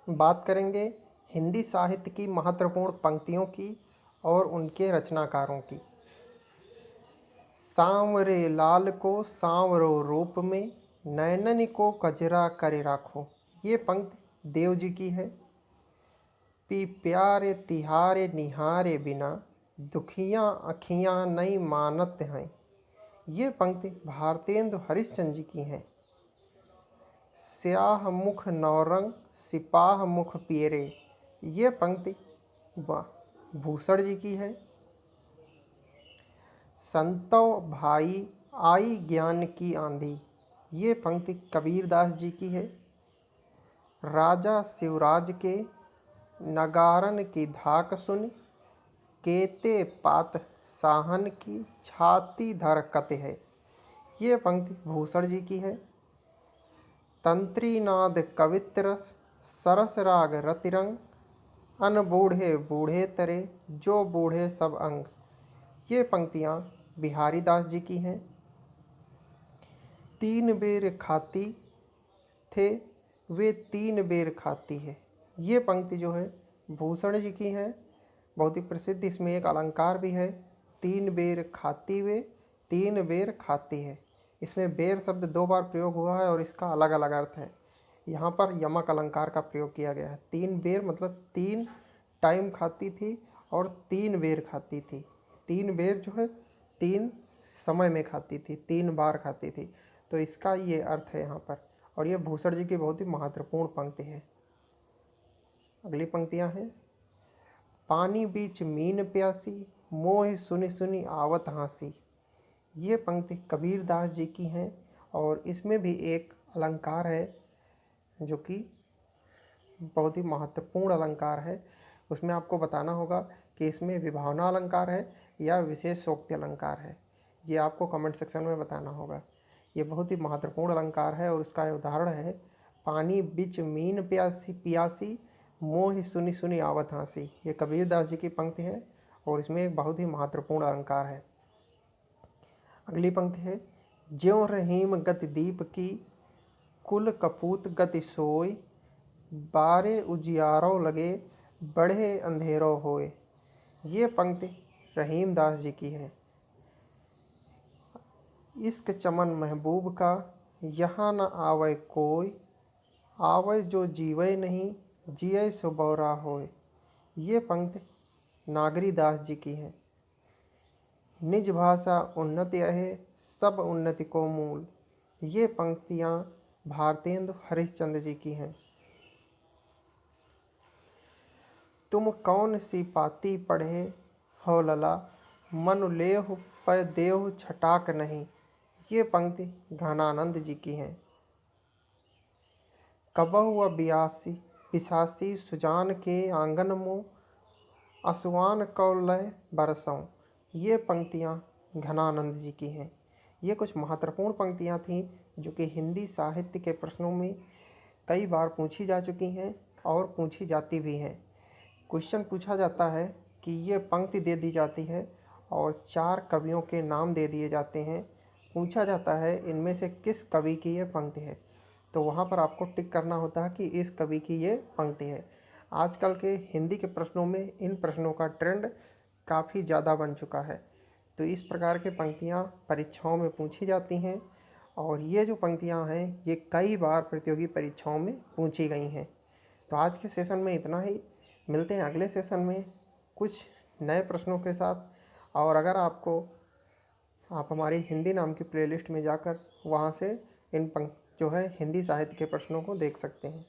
बात करेंगे हिंदी साहित्य की महत्वपूर्ण पंक्तियों की और उनके रचनाकारों की। सांवरे लाल को सांवरो रूप में, नैनन को कजरा करे राखो। ये पंक्ति देव जी की है। पी प्यारे तिहारे निहारे बिना, दुखियाँ अखियाँ नहीं मानत हैं। ये पंक्ति भारतेंदु हरिश्चंद्र जी की हैं। स्याह मुख नौरंग सिपाह मुख पियरे, ये पंक्ति भूषण जी की है। संतव भाई आई ज्ञान की आंधी, ये पंक्ति कबीरदास जी की है। राजा शिवराज के नगारन की धाक सुन, केते पात साहन की छाती धरकत है, ये पंक्ति भूषण जी की है। तंत्रीनाद कवित्रस सरस राग रतिरंग, अन बूढ़े बूढ़े तरे जो बूढ़े सब अंग, ये पंक्तियाँ बिहारी दास जी की हैं। तीन बेर खाती थे वे तीन बेर खाती है, ये पंक्ति जो है भूषण जी की है। बहुत ही प्रसिद्ध इसमें एक अलंकार भी है, तीन बेर खाती वे तीन बेर खाती है। इसमें बेर शब्द 2 बार प्रयोग हुआ है और इसका अलग अलग अर्थ है। यहाँ पर यमक अलंकार का प्रयोग किया गया है। 3 बेर मतलब 3 टाइम खाती थी और 3 बेर खाती थी। 3 बेर जो है 3 समय में खाती थी, 3 बार खाती थी, तो इसका ये अर्थ है यहाँ पर। और ये भूषण जी की बहुत ही महत्वपूर्ण पंक्ति है। अगली पंक्तियाँ हैं। पानी बीच मीन प्यासी, मोह सुनी सुनी आवत हाँसी, ये पंक्ति कबीरदास जी की हैं। और इसमें भी एक अलंकार है जो कि बहुत ही महत्वपूर्ण अलंकार है। उसमें आपको बताना होगा कि इसमें विभावना अलंकार है या विशेषोक्ति अलंकार है। ये आपको कमेंट सेक्शन में बताना होगा। ये बहुत ही महत्वपूर्ण अलंकार है और उसका उदाहरण है पानी बिच मीन प्यासी पियासी, मोह सुनी सुनी आवत हाँसी। ये कबीरदास जी की पंक्ति है और इसमें एक बहुत ही महत्वपूर्ण अलंकार है। अगली पंक्ति है। ज्यों रहीम गति दीप की, कुल कपूत गति सोय, बारे उजियारों लगे बढ़े अंधेरों होए, ये पंक्ति रहीम दास जी की है। इश्क चमन महबूब का यहाँ न आवे कोई, आवे जो जीवे नहीं जिये सो बौरा होए, ये पंक्ति नागरी दास जी की है। निज भाषा उन्नति है सब उन्नति को मूल, ये पंक्तियाँ भारतेंदु हरिश्चंद्र जी की हैं। तुम कौन सी पाती पढ़े हो लला, मनु लेहु पै देहु छटाक नहीं, ये पंक्ति घनानंद जी की हैं। कबहु व बियासी पिशासी सुजान के आंगन मुँह, असुआन कौलय बरसों, ये पंक्तियाँ घनानंद जी की हैं। ये कुछ महत्वपूर्ण पंक्तियाँ थीं जो कि हिंदी साहित्य के प्रश्नों में कई बार पूछी जा चुकी हैं और पूछी जाती भी हैं। क्वेश्चन पूछा जाता है कि ये पंक्ति दे दी जाती है और 4 कवियों के नाम दे दिए जाते हैं। पूछा जाता है इनमें से किस कवि की ये पंक्ति है, तो वहाँ पर आपको टिक करना होता है कि इस कवि की ये पंक्ति है। आजकल के हिंदी के प्रश्नों में इन प्रश्नों का ट्रेंड काफ़ी ज़्यादा बन चुका है। तो इस प्रकार की पंक्तियाँ परीक्षाओं में पूछी जाती हैं और ये जो पंक्तियाँ हैं ये कई बार प्रतियोगी परीक्षाओं में पूछी गई हैं। तो आज के सेशन में इतना ही। मिलते हैं अगले सेशन में कुछ नए प्रश्नों के साथ। और अगर आप हमारी हिंदी नाम की प्लेलिस्ट में जाकर वहाँ से जो है हिंदी साहित्य के प्रश्नों को देख सकते हैं।